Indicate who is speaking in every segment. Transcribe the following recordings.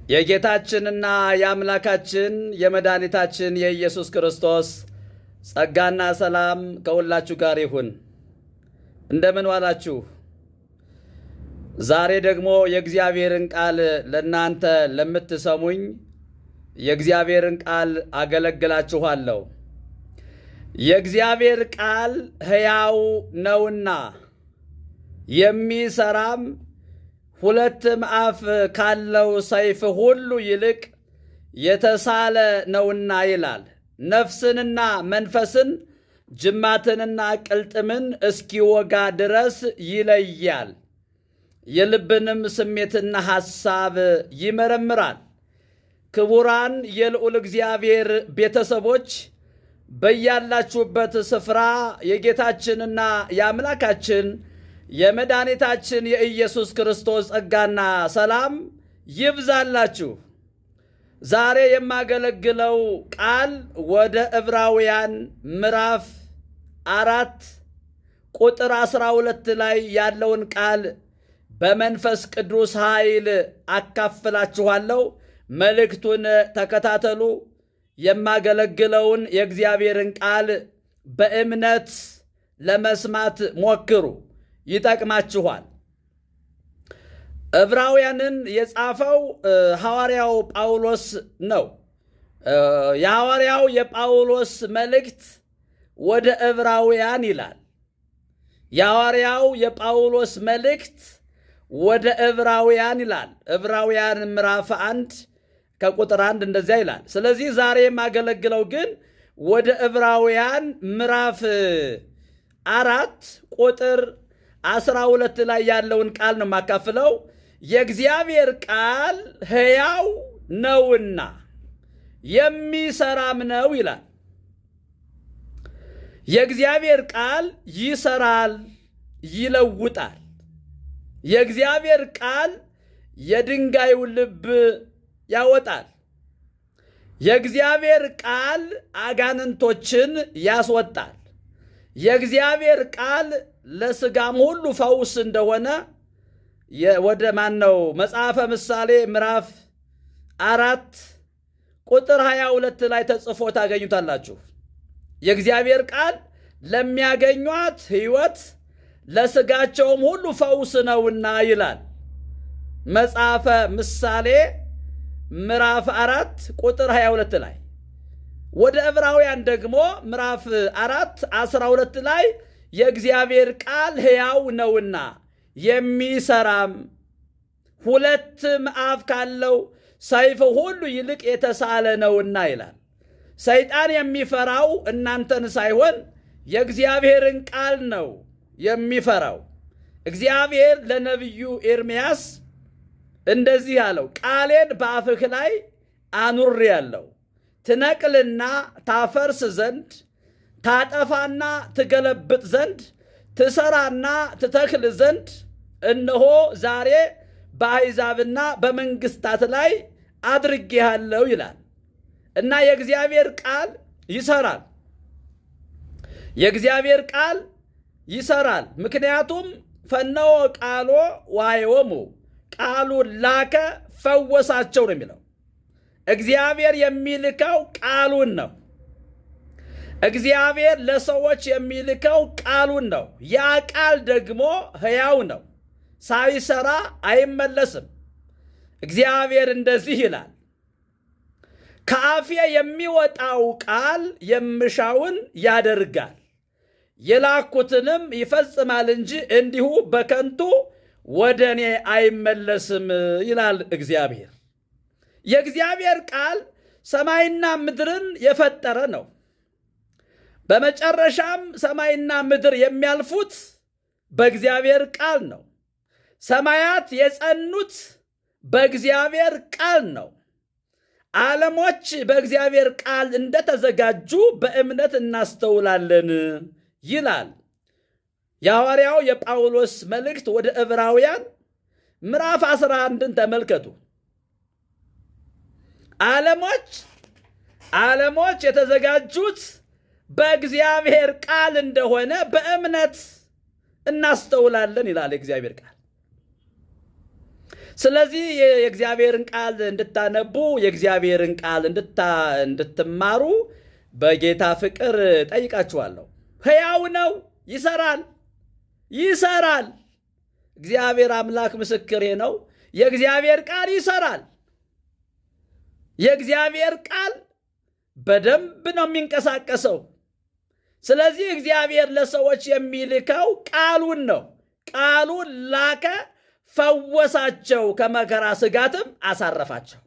Speaker 1: የጌታችንና የአምላካችን የመድኃኒታችን የኢየሱስ ክርስቶስ ጸጋና ሰላም ከሁላችሁ ጋር ይሁን። እንደምን ዋላችሁ? ዛሬ ደግሞ የእግዚአብሔርን ቃል ለእናንተ ለምትሰሙኝ የእግዚአብሔርን ቃል አገለግላችኋለሁ። የእግዚአብሔር ቃል ሕያው ነውና የሚሰራም ሁለትም አፍ ካለው ሰይፍ ሁሉ ይልቅ የተሳለ ነውና ይላል። ነፍስንና መንፈስን ጅማትንና ቅልጥምን እስኪወጋ ድረስ ይለያል። የልብንም ስሜትና ሐሳብ ይመረምራል። ክቡራን የልዑል እግዚአብሔር ቤተሰቦች በያላችሁበት ስፍራ የጌታችንና የአምላካችን የመድኃኒታችን የኢየሱስ ክርስቶስ ጸጋና ሰላም ይብዛላችሁ። ዛሬ የማገለግለው ቃል ወደ ዕብራውያን ምዕራፍ 4 ቁጥር 12 ላይ ያለውን ቃል በመንፈስ ቅዱስ ኃይል አካፍላችኋለሁ። መልእክቱን ተከታተሉ። የማገለግለውን የእግዚአብሔርን ቃል በእምነት ለመስማት ሞክሩ፣ ይጠቅማችኋል። ዕብራውያንን የጻፈው ሐዋርያው ጳውሎስ ነው። የሐዋርያው የጳውሎስ መልእክት ወደ ዕብራውያን ይላል። የሐዋርያው የጳውሎስ መልእክት ወደ ዕብራውያን ይላል። ዕብራውያን ምዕራፍ 1 ከቁጥር 1 እንደዚያ ይላል። ስለዚህ ዛሬ የማገለግለው ግን ወደ ዕብራውያን ምዕራፍ 4 ቁጥር 12 ላይ ያለውን ቃል ነው የማካፍለው። የእግዚአብሔር ቃል ሕያው ነውና የሚሰራም ነው ይላል። የእግዚአብሔር ቃል ይሰራል፣ ይለውጣል። የእግዚአብሔር ቃል የድንጋዩ ልብ ያወጣል። የእግዚአብሔር ቃል አጋንንቶችን ያስወጣል። የእግዚአብሔር ቃል ለሥጋም ሁሉ ፈውስ እንደሆነ ወደ መጽሐፈ ምሳሌ ምዕራፍ 4 ቁጥር 22 ላይ ተጽፎ ታገኙታላችሁ። የእግዚአብሔር ቃል ለሚያገኟት ሕይወት ለሥጋቸውም ሁሉ ፈውስ ነውና ይላል። መጽሐፈ ምሳሌ ምዕራፍ 4 ቁጥር 22 ላይ። ወደ ዕብራውያን ደግሞ ምዕራፍ 4 12 ላይ የእግዚአብሔር ቃል ሕያው ነውና የሚሰራም ሁለትም አፍ ካለው ሰይፍ ሁሉ ይልቅ የተሳለ ነውና ይላል። ሰይጣን የሚፈራው እናንተን ሳይሆን የእግዚአብሔርን ቃል ነው የሚፈራው። እግዚአብሔር ለነቢዩ ኤርምያስ እንደዚህ አለው፣ ቃሌን በአፍህ ላይ አኑሬአለሁ፣ ትነቅልና ታፈርስ ዘንድ፣ ታጠፋና ትገለብጥ ዘንድ፣ ትሰራና ትተክል ዘንድ እነሆ ዛሬ በአሕዛብና በመንግሥታት ላይ አድርጌሃለሁ ይላል። እና የእግዚአብሔር ቃል ይሰራል። የእግዚአብሔር ቃል ይሰራል። ምክንያቱም ፈነወ ቃሎ ዋዮሙ፣ ቃሉን ላከ ፈወሳቸው ነው የሚለው። እግዚአብሔር የሚልከው ቃሉን ነው። እግዚአብሔር ለሰዎች የሚልከው ቃሉን ነው። ያ ቃል ደግሞ ሕያው ነው፣ ሳይሰራ አይመለስም። እግዚአብሔር እንደዚህ ይላል፣ ከአፌ የሚወጣው ቃል የምሻውን ያደርጋል፣ የላኩትንም ይፈጽማል እንጂ እንዲሁ በከንቱ ወደ እኔ አይመለስም ይላል እግዚአብሔር። የእግዚአብሔር ቃል ሰማይና ምድርን የፈጠረ ነው። በመጨረሻም ሰማይና ምድር የሚያልፉት በእግዚአብሔር ቃል ነው። ሰማያት የጸኑት በእግዚአብሔር ቃል ነው። ዓለሞች በእግዚአብሔር ቃል እንደተዘጋጁ በእምነት እናስተውላለን ይላል የሐዋርያው የጳውሎስ መልእክት ወደ ዕብራውያን ምዕራፍ 11ን ተመልከቱ። ዓለሞች የተዘጋጁት በእግዚአብሔር ቃል እንደሆነ በእምነት እናስተውላለን ይላል የእግዚአብሔር ቃል። ስለዚህ የእግዚአብሔርን ቃል እንድታነቡ የእግዚአብሔርን ቃል እንድትማሩ በጌታ ፍቅር ጠይቃችኋለሁ። ሕያው ነው፣ ይሰራል። እግዚአብሔር አምላክ ምስክሬ ነው። የእግዚአብሔር ቃል ይሰራል። የእግዚአብሔር ቃል በደንብ ነው የሚንቀሳቀሰው። ስለዚህ እግዚአብሔር ለሰዎች የሚልከው ቃሉን ነው። ቃሉን ላከ፣ ፈወሳቸው፣ ከመከራ ስጋትም አሳረፋቸው።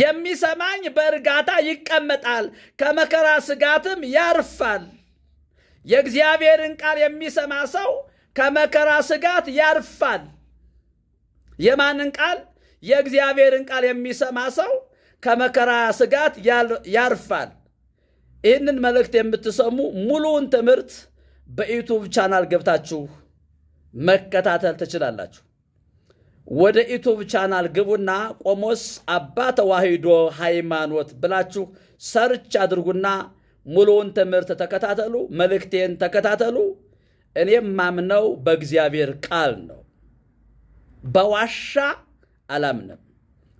Speaker 1: የሚሰማኝ በእርጋታ ይቀመጣል፣ ከመከራ ስጋትም ያርፋል። የእግዚአብሔርን ቃል የሚሰማ ሰው ከመከራ ስጋት ያርፋል። የማንን ቃል? የእግዚአብሔርን ቃል የሚሰማ ሰው ከመከራ ስጋት ያርፋል። ይህንን መልእክት የምትሰሙ ሙሉውን ትምህርት በዩቱብ ቻናል ገብታችሁ መከታተል ትችላላችሁ። ወደ ዩቱብ ቻናል ግቡና ቆሞስ አባ ተዋሕዶ ሃይማኖት ብላችሁ ሰርች አድርጉና ሙሉውን ትምህርት ተከታተሉ። መልእክቴን ተከታተሉ። እኔም ማምነው በእግዚአብሔር ቃል ነው። በዋሻ አላምንም፣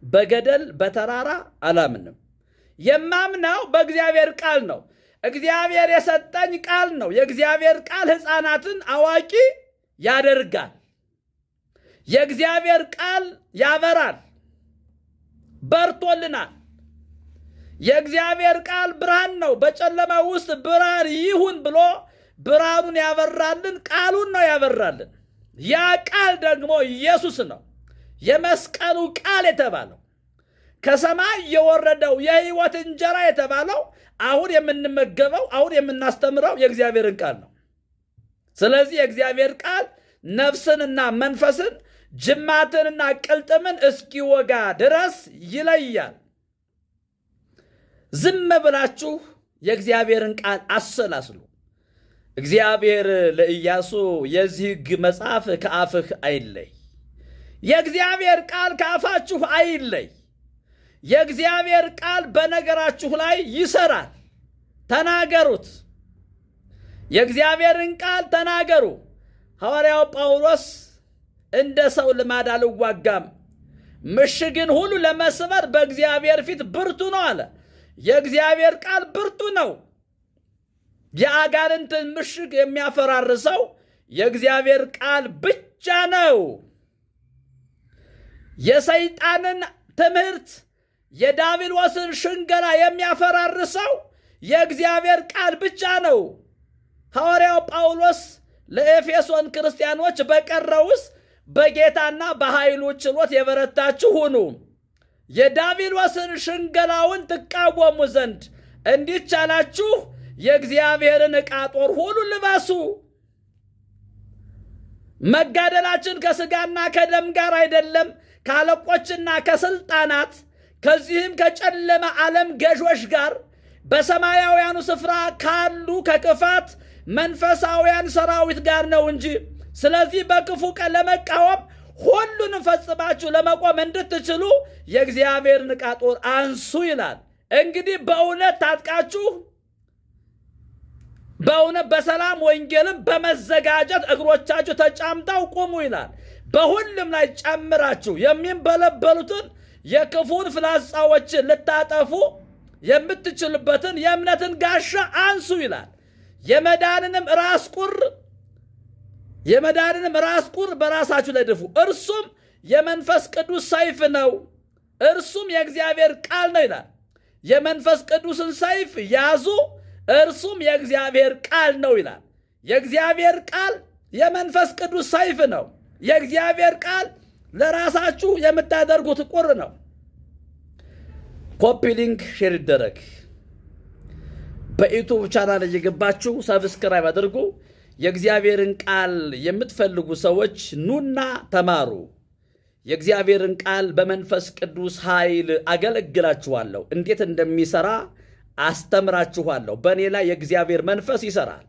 Speaker 1: በገደል በተራራ አላምንም። የማምነው በእግዚአብሔር ቃል ነው። እግዚአብሔር የሰጠኝ ቃል ነው። የእግዚአብሔር ቃል ሕፃናትን አዋቂ ያደርጋል። የእግዚአብሔር ቃል ያበራል፣ በርቶልናል። የእግዚአብሔር ቃል ብርሃን ነው። በጨለማ ውስጥ ብርሃን ይሁን ብሎ ብርሃኑን ያበራልን ቃሉን ነው ያበራልን። ያ ቃል ደግሞ ኢየሱስ ነው። የመስቀሉ ቃል የተባለው ከሰማይ የወረደው የሕይወት እንጀራ የተባለው አሁን የምንመገበው አሁን የምናስተምረው የእግዚአብሔርን ቃል ነው። ስለዚህ የእግዚአብሔር ቃል ነፍስንና መንፈስን ጅማትንና ቅልጥምን እስኪወጋ ድረስ ይለያል። ዝም ብላችሁ የእግዚአብሔርን ቃል አሰላስሉ። እግዚአብሔር ለኢያሱ የዚህ ሕግ መጽሐፍ ከአፍህ አይለይ፣ የእግዚአብሔር ቃል ከአፋችሁ አይለይ። የእግዚአብሔር ቃል በነገራችሁ ላይ ይሰራል። ተናገሩት። የእግዚአብሔርን ቃል ተናገሩ። ሐዋርያው ጳውሎስ እንደ ሰው ልማድ አልዋጋም፣ ምሽግን ሁሉ ለመስበር በእግዚአብሔር ፊት ብርቱ ነው አለ። የእግዚአብሔር ቃል ብርቱ ነው። የአጋንንትን ምሽግ የሚያፈራርሰው የእግዚአብሔር ቃል ብቻ ነው። የሰይጣንን ትምህርት የዲያብሎስን ሽንገላ የሚያፈራርሰው የእግዚአብሔር ቃል ብቻ ነው። ሐዋርያው ጳውሎስ ለኤፌሶን ክርስቲያኖች በቀረውስ በጌታና በኃይሉ ችሎት የበረታችሁ ሁኑ፣ የዲያብሎስን ሽንገላውን ትቃወሙ ዘንድ እንዲቻላችሁ የእግዚአብሔርን ዕቃ ጦር ሁሉ ልበሱ። መጋደላችን ከሥጋና ከደም ጋር አይደለም፣ ከአለቆችና ከሥልጣናት ከዚህም ከጨለማ ዓለም ገዦች ጋር በሰማያውያኑ ስፍራ ካሉ ከክፋት መንፈሳውያን ሰራዊት ጋር ነው እንጂ። ስለዚህ በክፉ ቀን ለመቃወም ሁሉንም ፈጽማችሁ ለመቆም እንድትችሉ የእግዚአብሔርን ዕቃ ጦር አንሱ ይላል። እንግዲህ በእውነት ታጥቃችሁ በእውነት በሰላም ወንጌልም በመዘጋጀት እግሮቻችሁ ተጫምተው ቁሙ ይላል። በሁሉም ላይ ጨምራችሁ የሚንበለበሉትን የክፉን ፍላጻዎችን ልታጠፉ የምትችሉበትን የእምነትን ጋሻ አንሱ ይላል። የመዳንንም ራስ ቁር በራሳችሁ ላይ ድፉ፣ እርሱም የመንፈስ ቅዱስ ሰይፍ ነው፣ እርሱም የእግዚአብሔር ቃል ነው ይላል። የመንፈስ ቅዱስን ሰይፍ ያዙ፣ እርሱም የእግዚአብሔር ቃል ነው ይላል። የእግዚአብሔር ቃል የመንፈስ ቅዱስ ሰይፍ ነው። የእግዚአብሔር ቃል ለራሳችሁ የምታደርጉት ቁር ነው። ኮፒ ሊንክ ሼር ይደረግ። በዩቱብ ቻናል እየገባችሁ ሰብስክራይብ አድርጉ። የእግዚአብሔርን ቃል የምትፈልጉ ሰዎች ኑና ተማሩ። የእግዚአብሔርን ቃል በመንፈስ ቅዱስ ኃይል አገለግላችኋለሁ። እንዴት እንደሚሰራ አስተምራችኋለሁ። በእኔ ላይ የእግዚአብሔር መንፈስ ይሰራል።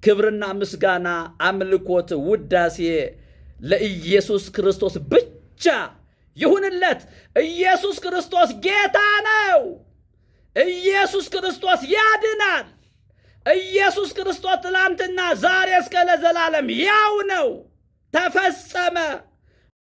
Speaker 1: ክብርና ምስጋና፣ አምልኮት፣ ውዳሴ ለኢየሱስ ክርስቶስ ብቻ ይሁንለት። ኢየሱስ ክርስቶስ ጌታ ነው። ኢየሱስ ክርስቶስ ያድናል። ኢየሱስ ክርስቶስ ትላንትና ዛሬ እስከ ለዘላለም ያው ነው። ተፈጸመ